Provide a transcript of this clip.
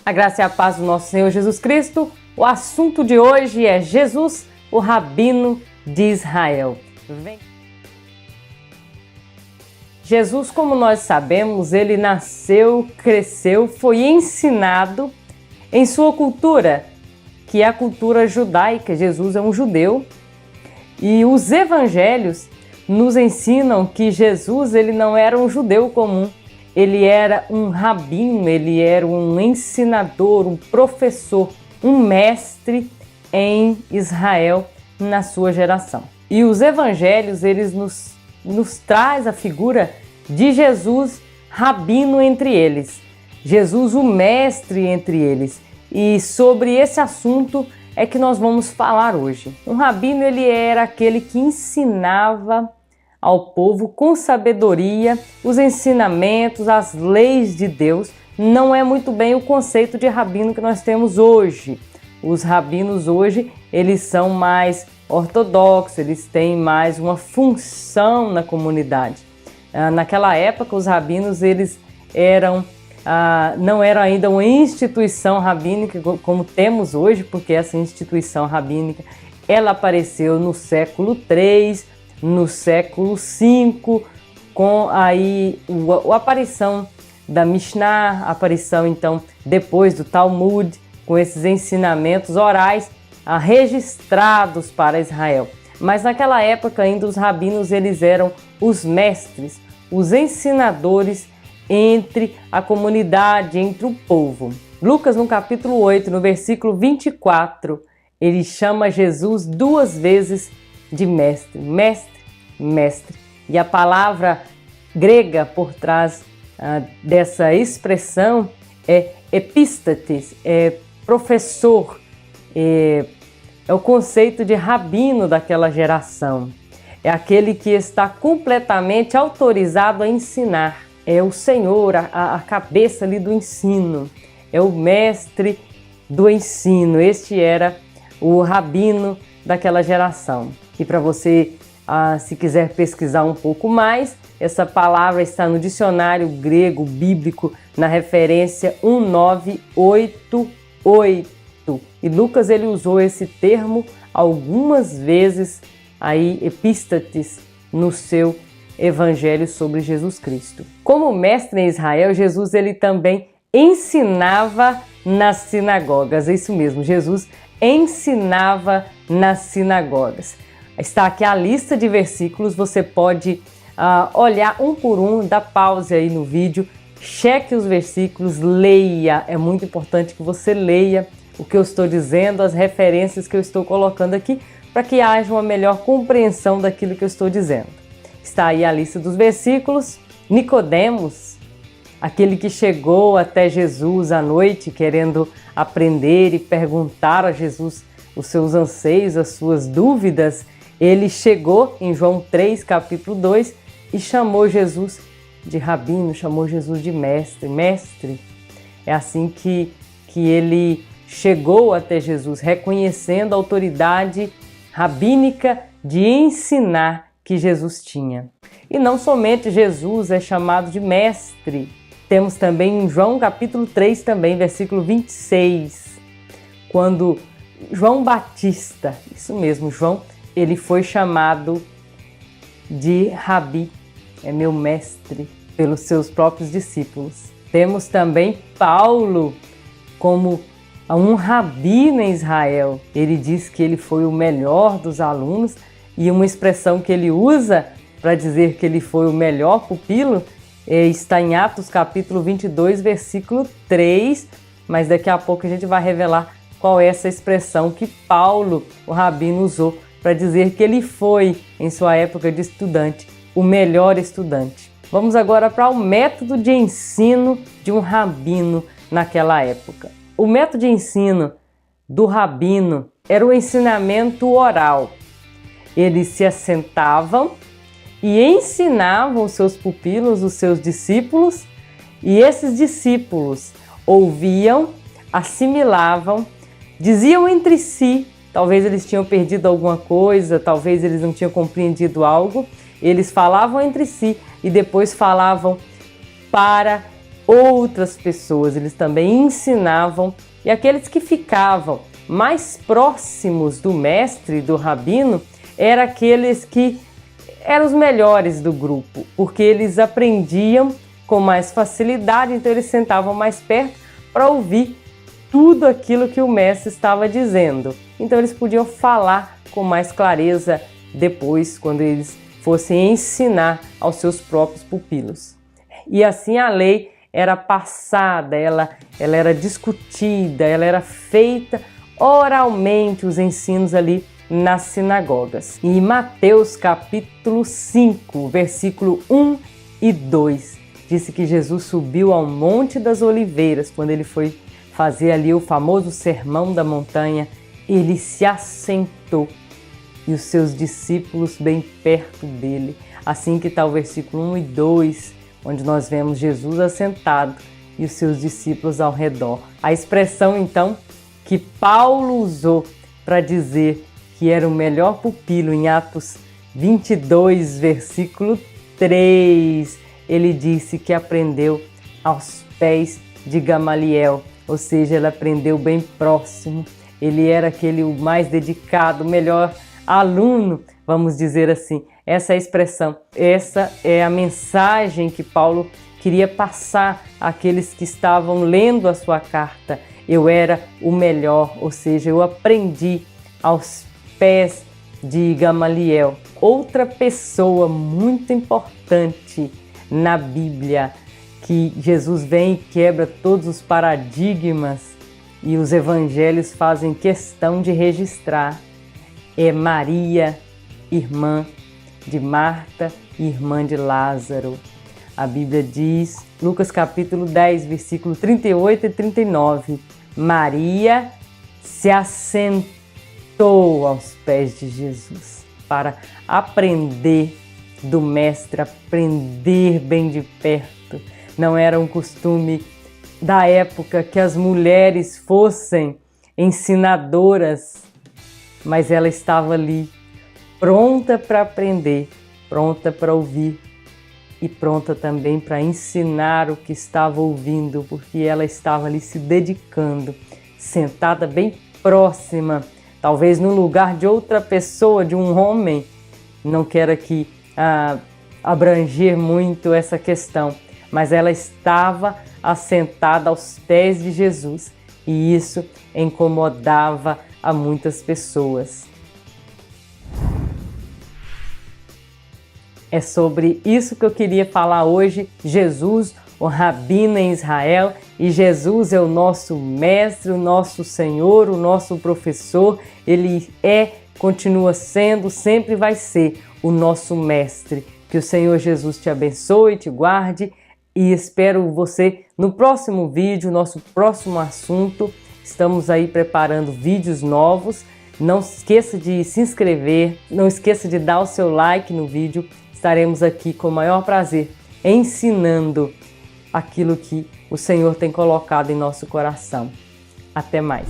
A graça e a paz do nosso Senhor Jesus Cristo. O assunto de hoje é Jesus, o Rabino de Israel. Jesus, como nós sabemos, ele nasceu, cresceu, foi ensinado em sua cultura, que é a cultura judaica. Jesus é um judeu e os evangelhos nos ensinam que Jesus ele não era um judeu comum. Ele era um rabino, ele era um ensinador, um professor, um mestre em Israel na sua geração. E os evangelhos, eles nos traz a figura de Jesus, rabino entre eles. Jesus, o mestre entre eles. E sobre esse assunto é que nós vamos falar hoje. Um rabino, ele era aquele que ensinava ao povo com sabedoria os ensinamentos, as leis de Deus. Não é muito bem o conceito de rabino que nós temos hoje. Os rabinos hoje, eles são mais ortodoxos, eles têm mais uma função na comunidade. Naquela época, os rabinos eles não eram ainda uma instituição rabínica como temos hoje, porque essa instituição rabínica ela apareceu no século III, no século V, com aí a aparição da Mishnah, a aparição então depois do Talmud, com esses ensinamentos orais registrados para Israel. Mas naquela época ainda os rabinos eles eram os mestres, os ensinadores entre a comunidade, entre o povo. Lucas no capítulo 8, no versículo 24, ele chama Jesus duas vezes de mestre, mestre, mestre. E a palavra grega por trás dessa expressão é epístates, é professor, é o conceito de rabino daquela geração. É aquele que está completamente autorizado a ensinar. É o Senhor, a cabeça ali do ensino. É o mestre do ensino. Este era o rabino daquela geração. E para você, se quiser pesquisar um pouco mais, essa palavra está no dicionário grego bíblico na referência 1988. E Lucas ele usou esse termo algumas vezes aí, epístates, no seu evangelho sobre Jesus Cristo. Como mestre em Israel, Jesus ele também ensinava nas sinagogas. É isso mesmo, Jesus ensinava nas sinagogas. Está aqui a lista de versículos, você pode olhar um por um, dá pause aí no vídeo, cheque os versículos, leia. É muito importante que você leia o que eu estou dizendo, as referências que eu estou colocando aqui, para que haja uma melhor compreensão daquilo que eu estou dizendo. Está aí a lista dos versículos. Nicodemos, aquele que chegou até Jesus à noite querendo aprender e perguntar a Jesus os seus anseios, as suas dúvidas, ele chegou em João 3, capítulo 2 e chamou Jesus de rabino, chamou Jesus de mestre. Mestre, é assim que ele chegou até Jesus, reconhecendo a autoridade rabínica de ensinar que Jesus tinha. E não somente Jesus é chamado de mestre, temos também em João capítulo 3 também, versículo 26, quando João Batista, isso mesmo, João, ele foi chamado de Rabi, é meu mestre, pelos seus próprios discípulos. Temos também Paulo como um rabino em Israel. Ele diz que ele foi o melhor dos alunos e uma expressão que ele usa para dizer que ele foi o melhor pupilo está em Atos capítulo 22, versículo 3, mas daqui a pouco a gente vai revelar qual é essa expressão que Paulo, o rabino, usou para dizer que ele foi, em sua época de estudante, o melhor estudante. Vamos agora para o método de ensino de um rabino naquela época. O método de ensino do rabino era o ensinamento oral. Eles se assentavam e ensinavam os seus pupilos, os seus discípulos, e esses discípulos ouviam, assimilavam, diziam entre si, talvez eles tinham perdido alguma coisa, talvez eles não tinham compreendido algo, eles falavam entre si e depois falavam para outras pessoas, eles também ensinavam, e aqueles que ficavam mais próximos do mestre, do rabino, eram aqueles que eram os melhores do grupo, porque eles aprendiam com mais facilidade, então eles sentavam mais perto para ouvir tudo aquilo que o mestre estava dizendo. Então eles podiam falar com mais clareza depois, quando eles fossem ensinar aos seus próprios pupilos. E assim a lei era passada, ela era discutida, ela era feita oralmente, os ensinos ali nas sinagogas. E em Mateus capítulo 5, versículo 1 e 2, disse que Jesus subiu ao Monte das Oliveiras, quando ele foi fazer ali o famoso Sermão da Montanha, ele se assentou e os seus discípulos bem perto dele. Assim que está o versículo 1 e 2, onde nós vemos Jesus assentado e os seus discípulos ao redor. A expressão, então, que Paulo usou para dizer que era o melhor pupilo em Atos 22, versículo 3, ele disse que aprendeu aos pés de Gamaliel, ou seja, ele aprendeu bem próximo. Ele era aquele o mais dedicado, o melhor aluno, vamos dizer assim. Essa é a expressão, essa é a mensagem que Paulo queria passar àqueles que estavam lendo a sua carta. Eu era o melhor, ou seja, eu aprendi aos pés de Gamaliel. Outra pessoa muito importante na Bíblia, que Jesus vem e quebra todos os paradigmas e os evangelhos fazem questão de registrar, é Maria, irmã de Marta e irmã de Lázaro. A Bíblia diz, Lucas capítulo 10, versículo 38 e 39, Maria se assentou aos pés de Jesus para aprender do mestre, aprender bem de perto. Não era um costume da época que as mulheres fossem ensinadoras, mas ela estava ali, pronta para aprender, pronta para ouvir e pronta também para ensinar o que estava ouvindo, porque ela estava ali se dedicando, sentada bem próxima, talvez no lugar de outra pessoa, de um homem. Não quero aqui abranger muito essa questão, mas ela estava assentada aos pés de Jesus e isso incomodava a muitas pessoas. É sobre isso que eu queria falar hoje. Jesus, o Rabino em Israel, e Jesus é o nosso mestre, o nosso Senhor, o nosso professor. Ele continua sendo, sempre vai ser o nosso mestre. Que o Senhor Jesus te abençoe, te guarde e espero você no próximo vídeo, nosso próximo assunto. Estamos aí preparando vídeos novos. Não esqueça de se inscrever, não esqueça de dar o seu like no vídeo. Estaremos aqui com o maior prazer ensinando aquilo que o Senhor tem colocado em nosso coração. Até mais!